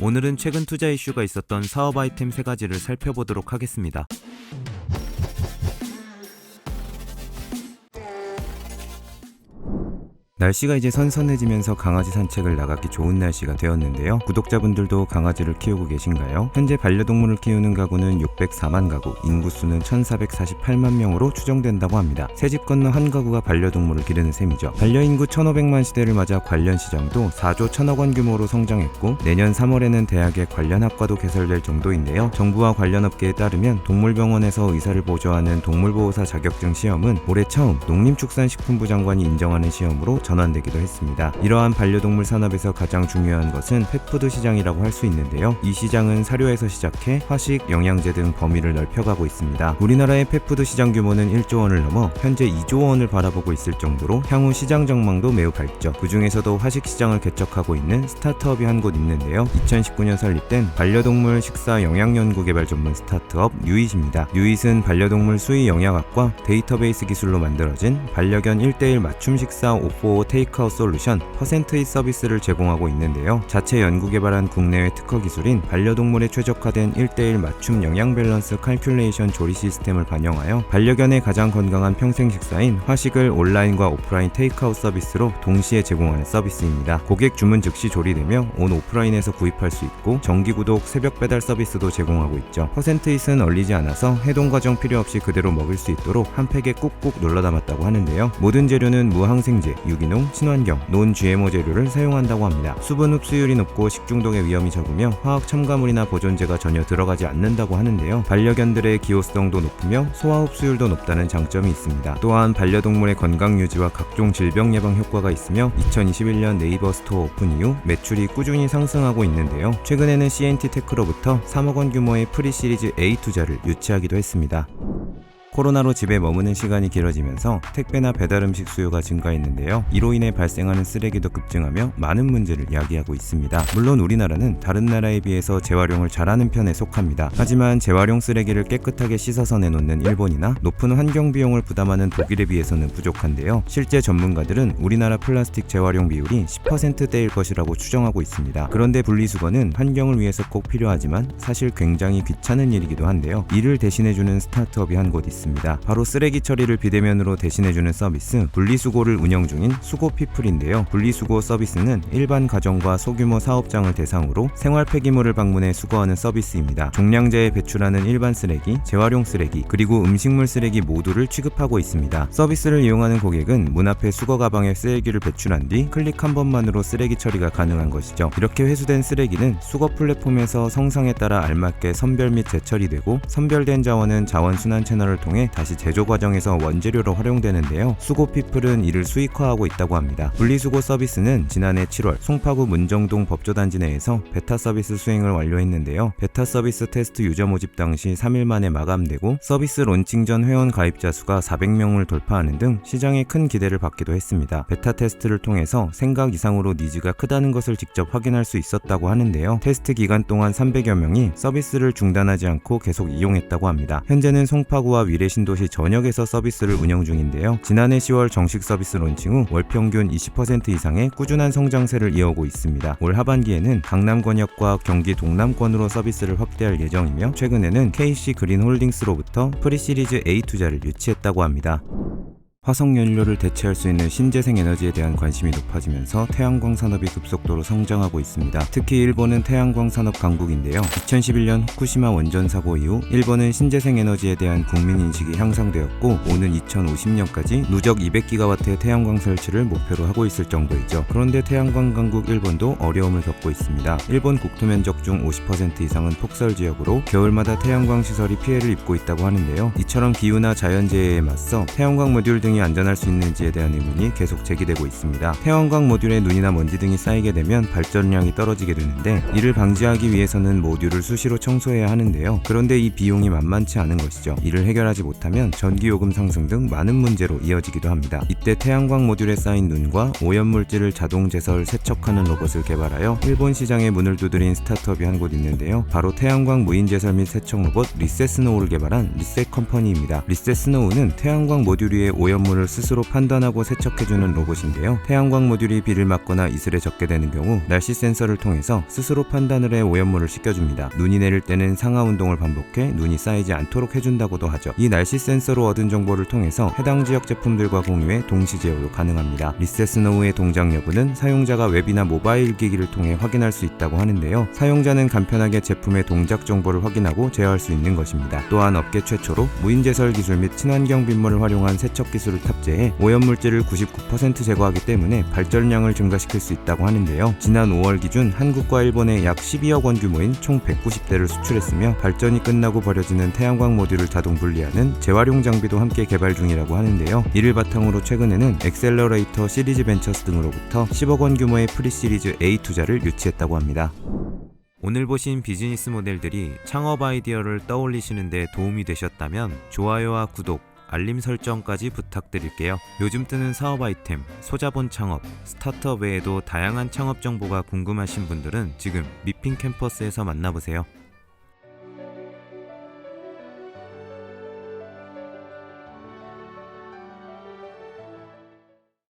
오늘은 최근 투자 이슈가 있었던 사업 아이템 3가지를 살펴보도록 하겠습니다. 날씨가 이제 선선해지면서 강아지 산책을 나가기 좋은 날씨가 되었는데요. 구독자분들도 강아지를 키우고 계신가요? 현재 반려동물을 키우는 가구는 604만 가구, 인구수는 1448만 명으로 추정된다고 합니다. 새집 건너 한 가구가 반려동물을 기르는 셈이죠. 반려인구 1500만 시대를 맞아 관련 시장도 4조 1000억 원 규모로 성장했고, 내년 3월에는 대학에 관련 학과도 개설될 정도인데요. 정부와 관련 업계에 따르면 동물병원에서 의사를 보조하는 동물보호사 자격증 시험은 올해 처음 농림축산식품부 장관이 인정하는 시험으로 전환되기도 했습니다. 이러한 반려동물 산업에서 가장 중요한 것은 펫푸드 시장이라고 할 수 있는데요. 이 시장은 사료에서 시작해 화식, 영양제 등 범위를 넓혀가고 있습니다. 우리나라의 펫푸드 시장 규모는 1조 원을 넘어 현재 2조 원을 바라보고 있을 정도로 향후 시장 전망도 매우 밝죠. 그 중에서도 화식 시장을 개척하고 있는 스타트업이 한 곳 있는데요. 2019년 설립된 반려동물 식사 영양연구 개발 전문 스타트업 유잇입니다. 유잇은 반려동물 수의 영양학과 데이터베이스 기술로 만들어진 반려견 1:1 맞춤 식사 오포 테이크아웃 솔루션 퍼센트잇 서비스를 제공하고 있는데요. 자체 연구 개발한 국내외 특허 기술인 반려동물에 최적화된 1:1 맞춤 영양 밸런스 칼큘레이션 조리 시스템을 반영하여 반려견의 가장 건강한 평생 식사인 화식을 온라인과 오프라인 테이크아웃 서비스로 동시에 제공하는 서비스입니다. 고객 주문 즉시 조리되며 온 오프라인에서 구입할 수 있고, 정기 구독, 새벽 배달 서비스도 제공하고 있죠. 퍼센트잇은 얼리지 않아서 해동 과정 필요 없이 그대로 먹을 수 있도록 한 팩에 꾹꾹 눌러 담았다고 하는데요. 모든 재료는 무항생제, 유기농, 친환경, 논 GMO 재료를 사용한다고 합니다. 수분 흡수율이 높고 식중독의 위험이 적으며 화학 첨가물이나 보존제가 전혀 들어가지 않는다고 하는데요. 반려견들의 기호성도 높으며 소화 흡수율도 높다는 장점이 있습니다. 또한 반려동물의 건강 유지와 각종 질병 예방 효과가 있으며 2021년 네이버 스토어 오픈 이후 매출이 꾸준히 상승하고 있는데요. 최근에는 CNT 테크로부터 3억 원 규모의 프리 시리즈 A 투자를 유치하기도 했습니다. 코로나로 집에 머무는 시간이 길어지면서 택배나 배달 음식 수요가 증가했는데요. 이로 인해 발생하는 쓰레기도 급증하며 많은 문제를 야기하고 있습니다. 물론 우리나라는 다른 나라에 비해서 재활용을 잘하는 편에 속합니다. 하지만 재활용 쓰레기를 깨끗하게 씻어서 내놓는 일본이나 높은 환경 비용을 부담하는 독일에 비해서는 부족한데요. 실제 전문가들은 우리나라 플라스틱 재활용 비율이 10%대일 것이라고 추정하고 있습니다. 그런데 분리수거는 환경을 위해서 꼭 필요하지만 사실 굉장히 귀찮은 일이기도 한데요. 이를 대신해주는 스타트업이 한 곳 있습니다. 바로 쓰레기 처리를 비대면으로 대신해주는 서비스 분리수거를 운영 중인 수고피플인데요. 분리수거 서비스는 일반 가정과 소규모 사업장을 대상으로 생활 폐기물을 방문해 수거하는 서비스입니다. 종량제에 배출하는 일반 쓰레기, 재활용 쓰레기, 그리고 음식물 쓰레기 모두를 취급하고 있습니다. 서비스를 이용하는 고객은 문 앞에 수거 가방에 쓰레기를 배출한 뒤 클릭 한 번만으로 쓰레기 처리가 가능한 것이죠. 이렇게 회수된 쓰레기는 수거 플랫폼에서 성상에 따라 알맞게 선별 및 재처리되고, 선별된 자원은 자원순환 채널을 통해 다시 제조 과정에서 원재료로 활용되는데요. 수고피플은 이를 수익화하고 있다고 합니다. 분리수거 서비스는 지난해 7월 송파구 문정동 법조단지 내에서 베타 서비스 수행을 완료했는데요. 베타 서비스 테스트 유저 모집 당시 3일 만에 마감되고, 서비스 론칭 전 회원 가입자 수가 400명을 돌파하는 등 시장에 큰 기대를 받기도 했습니다. 베타 테스트를 통해서 생각 이상으로 니즈가 크다는 것을 직접 확인할 수 있었다고 하는데요. 테스트 기간 동안 300여 명이 서비스를 중단하지 않고 계속 이용했다고 합니다. 현재는 송파구와 위례 신도시 전역에서 서비스를 운영 중인데요. 지난해 10월 정식 서비스 론칭 후 월 평균 20% 이상의 꾸준한 성장세를 이어오고 있습니다. 올 하반기에는 강남 권역과 경기 동남권으로 서비스를 확대할 예정이며, 최근에는 KC 그린홀딩스로부터 프리시리즈 A 투자를 유치했다고 합니다. 화석연료를 대체할 수 있는 신재생 에너지에 대한 관심이 높아지면서 태양광 산업이 급속도로 성장하고 있습니다. 특히 일본은 태양광 산업 강국인데요. 2011년 후쿠시마 원전 사고 이후 일본은 신재생 에너지에 대한 국민 인식이 향상되었고, 오는 2050년까지 누적 200기가와트의 태양광 설치를 목표로 하고 있을 정도이죠. 그런데 태양광 강국 일본도 어려움을 겪고 있습니다. 일본 국토 면적 중 50% 이상은 폭설 지역으로 겨울마다 태양광 시설이 피해를 입고 있다고 하는데요. 이처럼 기후나 자연재해에 맞서 태양광 모듈 등이 안전할 수 있는지에 대한 의문이 계속 제기되고 있습니다. 태양광 모듈에 눈이나 먼지 등이 쌓이게 되면 발전량이 떨어지게 되는데, 이를 방지하기 위해서는 모듈을 수시로 청소해야 하는데요. 그런데 이 비용이 만만치 않은 것이죠. 이를 해결하지 못하면 전기요금 상승 등 많은 문제로 이어지기도 합니다. 이때 태양광 모듈에 쌓인 눈과 오염물질을 자동 제설 세척하는 로봇을 개발하여 일본 시장에 문을 두드린 스타트업이 한 곳 있는데요. 바로 태양광 무인 제설 및 세척 로봇 리셋스노우를 개발한 리셋 컴퍼니입니다. 리셋스노우는 태양광 모듈 위에 오염 오염물을 스스로 판단하고 세척해주는 로봇인데요. 태양광 모듈이 비를 맞거나 이슬에 젖게 되는 경우 날씨 센서를 통해서 스스로 판단을 해 오염물을 씻겨줍니다. 눈이 내릴 때는 상하 운동을 반복해 눈이 쌓이지 않도록 해준다고도 하죠. 이 날씨 센서로 얻은 정보를 통해서 해당 지역 제품들과 공유해 동시 제어도 가능합니다. 리셋스노우의 동작 여부는 사용자가 웹이나 모바일 기기를 통해 확인할 수 있다고 하는데요. 사용자는 간편하게 제품의 동작 정보를 확인하고 제어할 수 있는 것입니다. 또한 업계 최초로 무인제설 기술 및 친환경 빗물을 활용한 세척 기술을 탑재해 오염물질을 99% 제거하기 때문에 발전량을 증가시킬 수 있다고 하는데요. 지난 5월 기준 한국과 일본에 약 12억 원 규모인 총 190대를 수출했으며 발전이 끝나고 버려지는 태양광 모듈을 자동 분리하는 재활용 장비도 함께 개발 중이라고 하는데요. 이를 바탕으로 최근에는 엑셀러레이터 시리즈 벤처스 등으로부터 10억 원 규모의 프리시리즈 A 투자를 유치했다고 합니다. 오늘 보신 비즈니스 모델들이 창업 아이디어를 떠올리시는 데 도움이 되셨다면 좋아요와 구독, 알림 설정까지 부탁드릴게요. 요즘 뜨는 사업 아이템, 소자본 창업, 스타트업 외에도 다양한 창업 정보가 궁금하신 분들은 지금 미핑 캠퍼스에서 만나보세요.